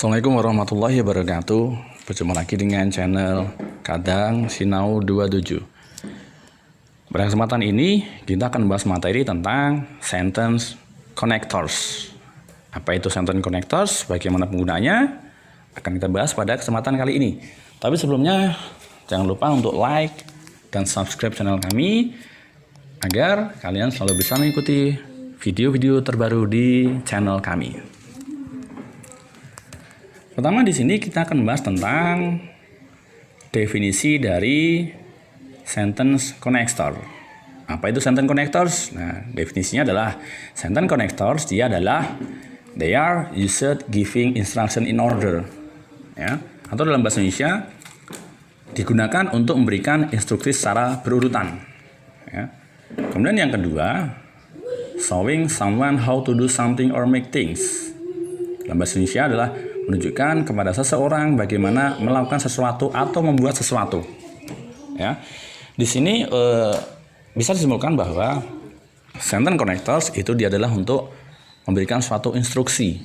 Assalamualaikum warahmatullahi wabarakatuh. Berjumpa lagi dengan channel Kadang Sinau 27. Pada kesempatan ini kita akan membahas materi tentang sentence connectors. Apa itu sentence connectors? Bagaimana penggunanya? Akan kita bahas pada kesempatan kali ini. Tapi sebelumnya jangan lupa untuk like dan subscribe channel kami agar kalian selalu bisa mengikuti video-video terbaru di channel kami. Pertama di sini kita akan membahas tentang definisi dari sentence connector. Apa itu sentence connectors? Nah, definisinya adalah sentence connectors dia adalah they are used giving instruction in order. Ya, atau dalam bahasa Indonesia digunakan untuk memberikan instruksi secara berurutan. Ya. Kemudian yang kedua, showing someone how to do something or make things. Dalam bahasa Indonesia adalah menunjukkan kepada seseorang bagaimana melakukan sesuatu atau membuat sesuatu. Ya, di sini bisa disimpulkan bahwa sentence connectors itu dia adalah untuk memberikan suatu instruksi,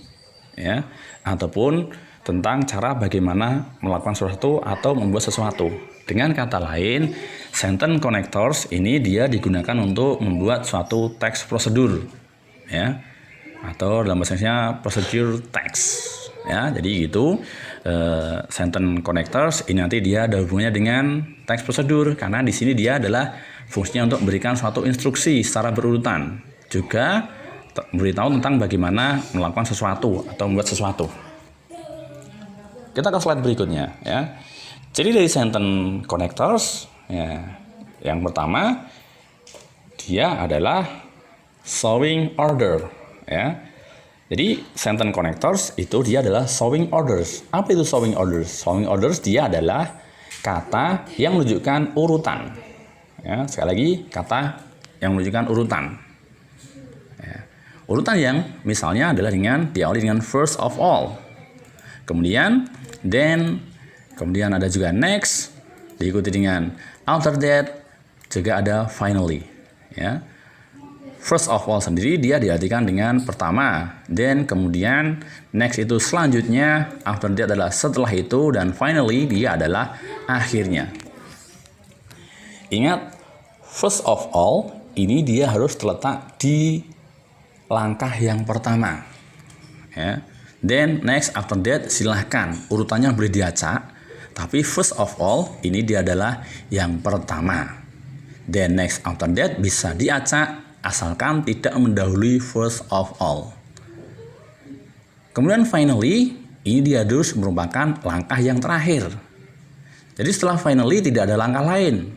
ya, ataupun tentang cara bagaimana melakukan sesuatu atau membuat sesuatu. Dengan kata lain, sentence connectors ini dia digunakan untuk membuat suatu teks prosedur, ya, atau dalam bahasanya procedure text. Ya, jadi itu sentence connectors ini nanti dia ada hubungannya dengan teks prosedur karena di sini dia adalah fungsinya untuk memberikan suatu instruksi secara berurutan, juga memberitahu tentang bagaimana melakukan sesuatu atau membuat sesuatu. Kita ke slide berikutnya, ya. Jadi dari sentence connectors, ya, yang pertama dia adalah showing order, ya. Jadi sentence connectors itu dia adalah showing orders. Apa itu showing orders? Showing orders dia adalah kata yang menunjukkan urutan. Ya, sekali lagi kata yang menunjukkan urutan. Ya. Urutan yang misalnya adalah diawali dengan first of all. Kemudian then, kemudian ada juga next, diikuti dengan after that, juga ada finally. Ya. First of all sendiri dia diartikan dengan pertama, then kemudian next itu selanjutnya, after that adalah setelah itu, dan finally dia adalah akhirnya. Ingat, first of all ini dia harus terletak di langkah yang pertama. Ya. Then next, after that silahkan urutannya boleh diacak, tapi first of all ini dia adalah yang pertama. Then next, after that bisa diacak asalkan tidak mendahului first of all. Kemudian finally, ini dia harus merupakan langkah yang terakhir. Jadi setelah finally tidak ada langkah lain.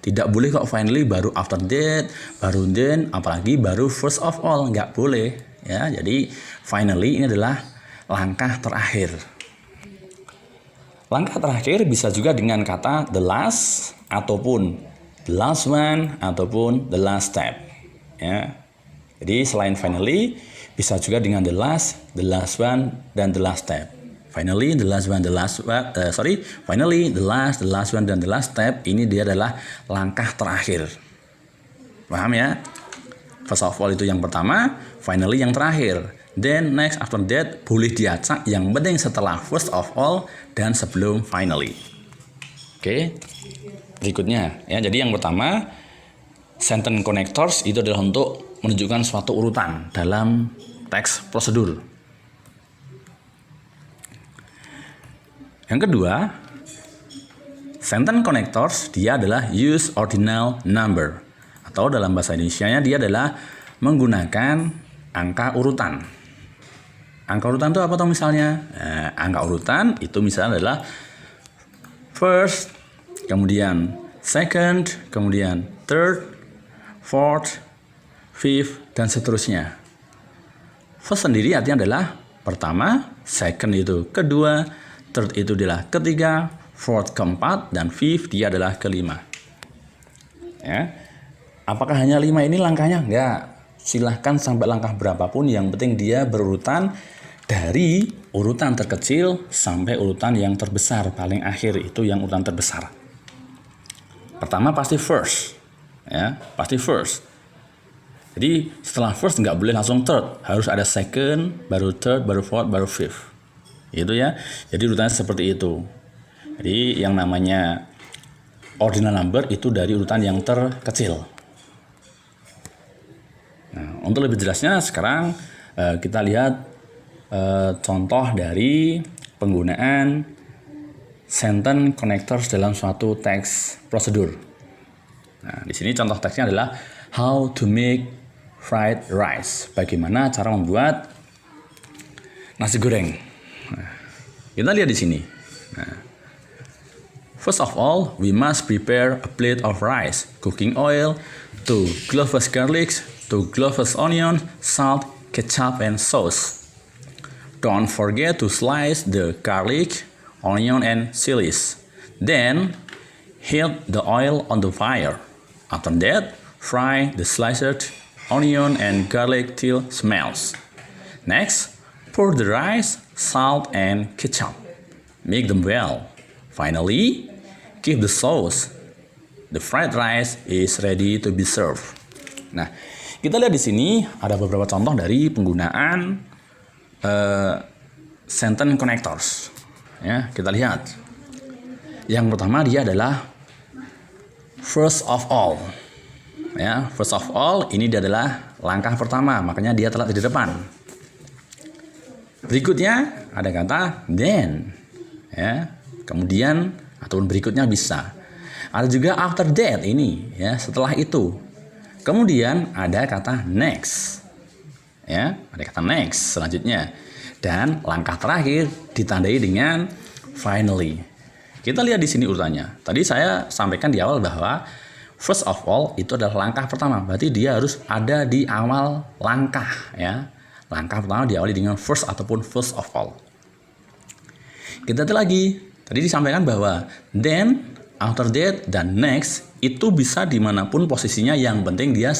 Tidak boleh kok finally baru after that, baru then, apalagi baru first of all, nggak boleh. Ya, jadi finally ini adalah langkah terakhir. Langkah terakhir bisa juga dengan kata the last, ataupun the last one, ataupun the last step. Ya. Jadi selain finally bisa juga dengan the last one, dan the last step. Finally, the last one, finally, the last one, dan the last step ini dia adalah langkah terakhir. Paham ya? First of all itu yang pertama, finally yang terakhir. Then next, after that boleh diacak, yang penting setelah first of all dan sebelum finally. Oke. Berikutnya ya. Jadi yang pertama, sentence connectors itu adalah untuk menunjukkan suatu urutan dalam teks prosedur. Yang kedua, sentence connectors dia adalah use ordinal number, atau dalam bahasa Indonesianya dia adalah menggunakan angka urutan. Angka urutan itu apa toh misalnya? Angka urutan itu misalnya adalah first, kemudian second, kemudian third, fourth, fifth, dan seterusnya. First sendiri artinya adalah pertama, second itu kedua, third itu adalah ketiga, fourth keempat, dan fifth dia adalah kelima. Ya. Apakah hanya 5 ini langkahnya? Enggak. Silahkan sampai langkah berapapun, yang penting dia berurutan dari urutan terkecil sampai urutan yang terbesar, paling akhir itu yang urutan terbesar. Pertama pasti first. Ya, pasti first. Jadi setelah first nggak boleh langsung third, harus ada second, baru third, baru fourth, baru fifth. Itu ya. Jadi urutannya seperti itu. Jadi yang namanya ordinal number itu dari urutan yang terkecil. Nah, untuk lebih jelasnya sekarang kita lihat contoh dari penggunaan sentence connectors dalam suatu teks prosedur. Nah, di sini contoh teksnya adalah how to make fried rice. Bagaimana cara membuat nasi goreng. Nah, kita lihat di sini. Nah, first of all, we must prepare a plate of rice, cooking oil, 2 cloves garlic, 2 cloves onion, salt, ketchup, and sauce. Don't forget to slice the garlic, onion, and chilies. Then, heat the oil on the fire. After that, fry the sliced onion and garlic till smells. Next, pour the rice, salt, and ketchup. Make them well. Finally, give the sauce. The fried rice is ready to be served. Nah, kita lihat di sini ada beberapa contoh dari penggunaan sentence connectors. Ya, kita lihat. Yang pertama dia adalah first of all. Ya, first of all ini dia adalah langkah pertama, makanya dia terletak di depan. Berikutnya ada kata then. Ya, kemudian ataupun berikutnya bisa. Ada juga after that ini, ya, setelah itu. Kemudian ada kata next. Ya, ada kata next selanjutnya. Dan langkah terakhir ditandai dengan finally. Kita lihat di sini urutannya. Tadi saya sampaikan di awal bahwa first of all itu adalah langkah pertama. Berarti dia harus ada di awal langkah, ya. Langkah pertama diawali dengan first ataupun first of all. Kita lihat lagi. Tadi disampaikan bahwa then, after that, dan next itu bisa dimanapun posisinya. Yang penting dia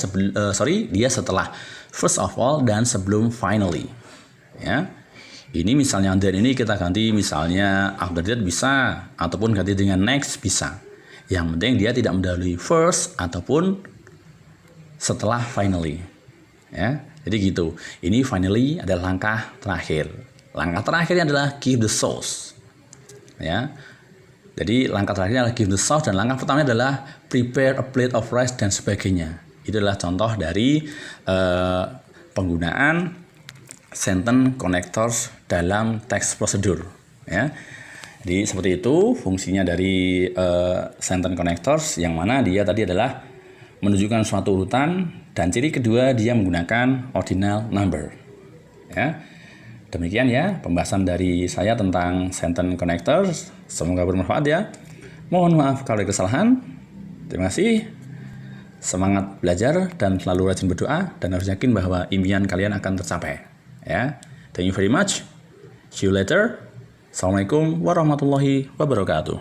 dia setelah first of all dan sebelum finally. Ya. Ini misalnya then ini kita ganti misalnya after that bisa, ataupun ganti dengan next bisa. Yang penting dia tidak mendahului first ataupun setelah finally. Ya, jadi gitu. Ini finally adalah langkah terakhir. Langkah terakhirnya adalah give the sauce. Ya. Jadi langkah terakhirnya adalah give the sauce, dan langkah pertamanya adalah prepare a plate of rice dan sebagainya. Itu adalah contoh dari penggunaan sentence connectors dalam teks prosedur. Ya. Jadi seperti itu fungsinya dari sentence connectors, yang mana dia tadi adalah menunjukkan suatu urutan, dan ciri kedua dia menggunakan ordinal number. Ya. Demikian ya pembahasan dari saya tentang sentence connectors. Semoga bermanfaat ya. Mohon maaf kalau ada kesalahan. Terima kasih. Semangat belajar dan selalu rajin berdoa, dan harus yakin bahwa impian kalian akan tercapai. Ya. Thank you very much. See you later. Assalamualaikum warahmatullahi wabarakatuh.